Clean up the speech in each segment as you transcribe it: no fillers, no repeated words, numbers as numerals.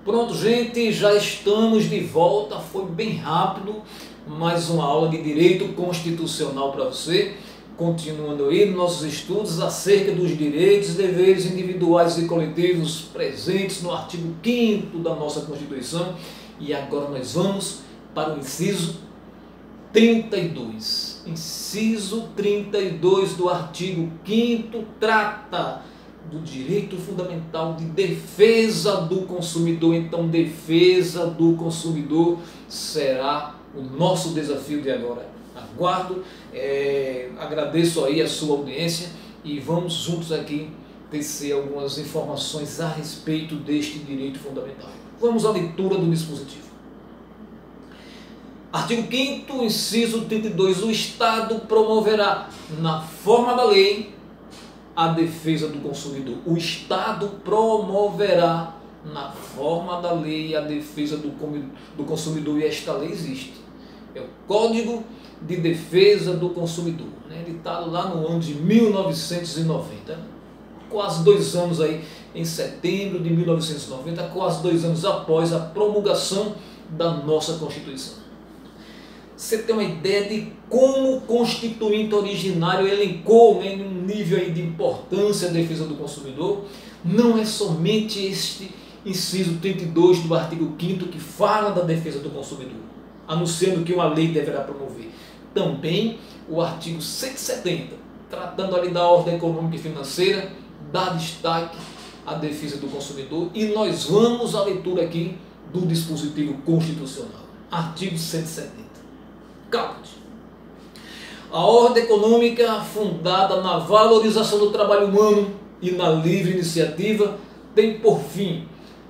Pronto, gente, já estamos de volta. Foi bem rápido, mais uma aula de Direito Constitucional para você. Continuando aí nossos estudos acerca dos direitos e deveres individuais e coletivos presentes no artigo 5º da nossa Constituição. E agora nós vamos para o inciso 32. Inciso 32 do artigo 5º trata do direito fundamental de defesa do consumidor. Então, defesa do consumidor será o nosso desafio de agora. Aguardo, agradeço aí a sua audiência e vamos juntos aqui tecer algumas informações a respeito deste direito fundamental. Vamos à leitura do dispositivo. Artigo 5º, inciso 32. O Estado promoverá, na forma da lei, a defesa do consumidor. O Estado promoverá, na forma da lei, a defesa do consumidor. E esta lei existe. É o Código de Defesa do Consumidor, editado lá no ano de 1990. Quase 2 anos aí, em setembro de 1990, quase 2 anos após a promulgação da nossa Constituição. Você tem uma ideia de como o Constituinte originário elencou, em um nível aí de importância a defesa do consumidor. Não é somente este inciso 32 do artigo 5º que fala da defesa do consumidor, anunciando que uma lei deverá promover. Também o artigo 170, tratando ali da ordem econômica e financeira, dá destaque à defesa do consumidor. E nós vamos à leitura aqui do dispositivo constitucional. Artigo 170. Caput. A ordem econômica fundada na valorização do trabalho humano e na livre iniciativa tem por fim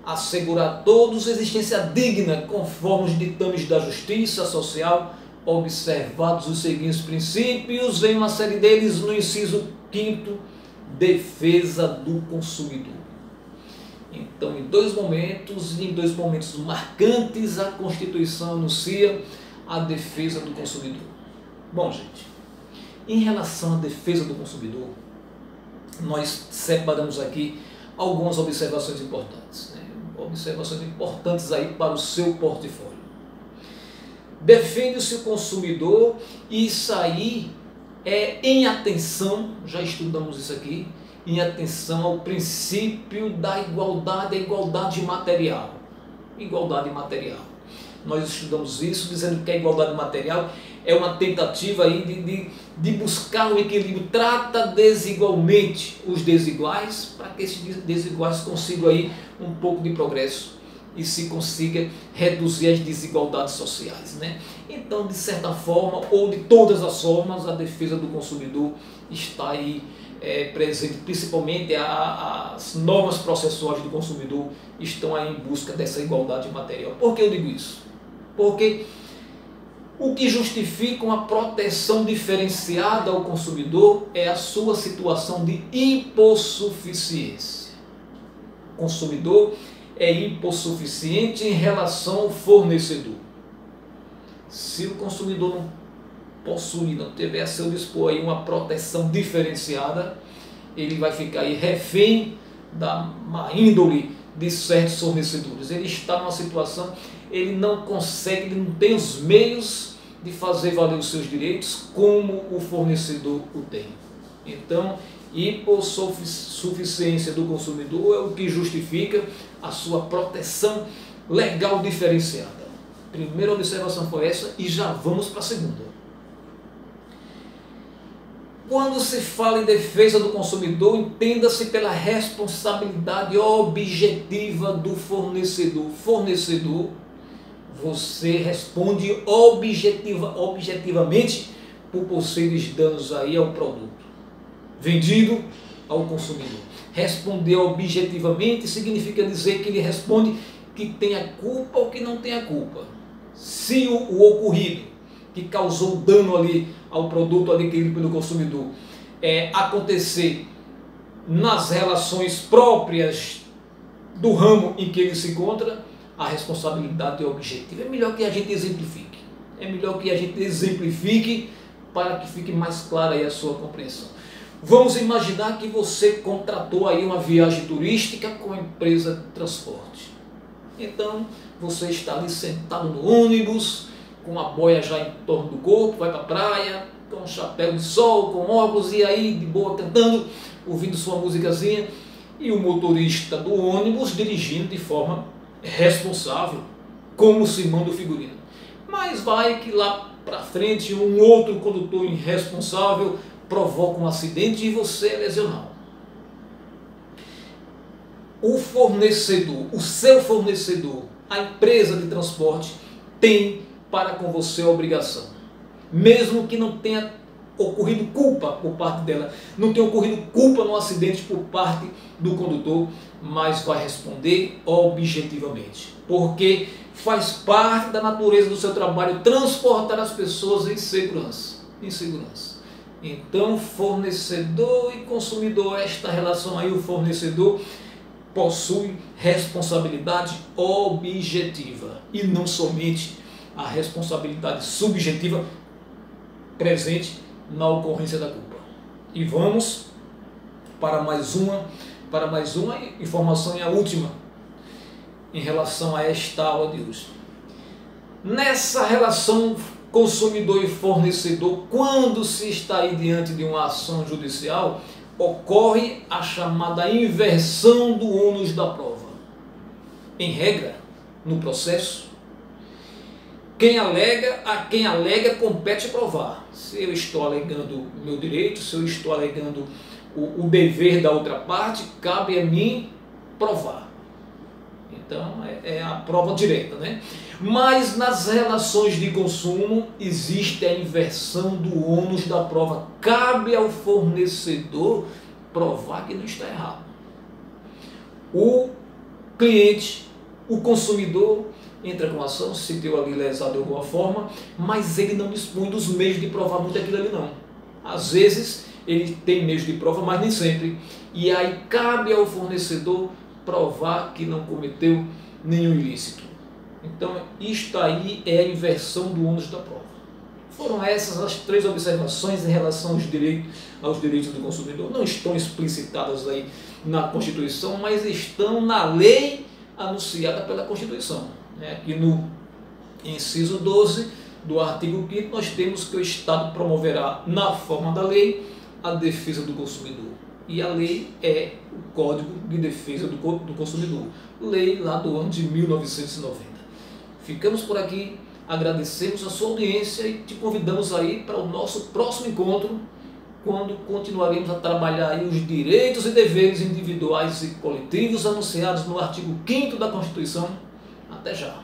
assegurar a todos existência digna conforme os ditames da justiça social, observados os seguintes princípios, vem uma série deles no inciso 5º, defesa do consumidor. Então, em dois momentos marcantes, a Constituição anuncia a defesa do consumidor. Bom, gente, em relação à defesa do consumidor, nós separamos aqui algumas observações importantes, observações importantes aí para o seu portfólio. Defende-se o consumidor, e isso aí é em atenção, já estudamos isso aqui, em atenção ao princípio da igualdade, a igualdade material. Igualdade material. Nós estudamos isso, dizendo que a igualdade material é uma tentativa aí de buscar um equilíbrio, trata desigualmente os desiguais, para que esses desiguais consigam aí um pouco de progresso e se consiga reduzir as desigualdades sociais, Então, de certa forma, ou de todas as formas, a defesa do consumidor está aí presente, principalmente as normas processuais do consumidor estão aí em busca dessa igualdade material. Por que eu digo isso? Porque o que justifica uma proteção diferenciada ao consumidor é a sua situação de hipossuficiência. O consumidor é hipossuficiente em relação ao fornecedor. Se o consumidor não possuir, não tiver a seu dispor aí uma proteção diferenciada, ele vai ficar aí refém da má índole de certos fornecedores. Ele está numa situação, ele não consegue, ele não tem os meios de fazer valer os seus direitos como o fornecedor o tem. Então, hipossuficiência do consumidor é o que justifica a sua proteção legal diferenciada. Primeira observação foi essa e já vamos para a segunda. Quando se fala em defesa do consumidor, entenda-se pela responsabilidade objetiva do fornecedor. Fornecedor, você responde objetivamente por possíveis danos aí ao produto vendido ao consumidor. Responder objetivamente significa dizer que ele responde que tem a culpa ou que não tem a culpa. Se o ocorrido que causou dano ali ao produto adquirido pelo consumidor acontecer nas relações próprias do ramo em que ele se encontra, a responsabilidade é objetiva. É melhor que a gente exemplifique. Para que fique mais clara aí a sua compreensão. Vamos imaginar que você contratou aí uma viagem turística com a empresa de transporte. Então, você está ali sentado no ônibus, com a boia já em torno do corpo, vai para a praia, com um chapéu de sol, com óculos, e aí de boa cantando, ouvindo sua musicazinha, e o motorista do ônibus dirigindo de forma responsável, como se manda o figurino. Mas vai que lá para frente um outro condutor irresponsável provoca um acidente e você é lesionado. O fornecedor, o seu fornecedor, a empresa de transporte tem para com você a obrigação, mesmo que não tenha ocorrido culpa por parte dela, não tenha ocorrido culpa no acidente por parte do condutor, mas vai responder objetivamente, porque faz parte da natureza do seu trabalho transportar as pessoas em segurança. Então, fornecedor e consumidor, esta relação aí, o fornecedor possui responsabilidade objetiva e não somente a responsabilidade subjetiva presente na ocorrência da culpa. E vamos para mais uma informação, e a última em relação a esta aula de hoje. Nessa relação consumidor e fornecedor, quando se está aí diante de uma ação judicial, ocorre a chamada inversão do ônus da prova. Em regra, no processo, a quem alega compete provar. Se eu estou alegando meu direito, se eu estou alegando o dever da outra parte, cabe a mim provar. Então é a prova direta, né? Mas nas relações de consumo existe a inversão do ônus da prova. Cabe ao fornecedor provar que não está errado. O cliente, o consumidor, entra com ação, se deu ali lesado de alguma forma, mas ele não dispõe dos meios de provar muito aquilo ali não. Às vezes ele tem meios de prova, mas nem sempre. E aí cabe ao fornecedor provar que não cometeu nenhum ilícito. Então isto aí é a inversão do ônus da prova. Foram essas as 3 observações em relação aos direitos do consumidor. Não estão explicitadas aí na Constituição, mas estão na lei anunciada pela Constituição. Aqui no inciso 12 do artigo 5º nós temos que o Estado promoverá na forma da lei a defesa do consumidor. E a lei é o Código de Defesa do Consumidor, lei lá do ano de 1990. Ficamos por aqui, agradecemos a sua audiência e te convidamos aí para o nosso próximo encontro, quando continuaremos a trabalhar aí os direitos e deveres individuais e coletivos anunciados no artigo 5º da Constituição. Até já!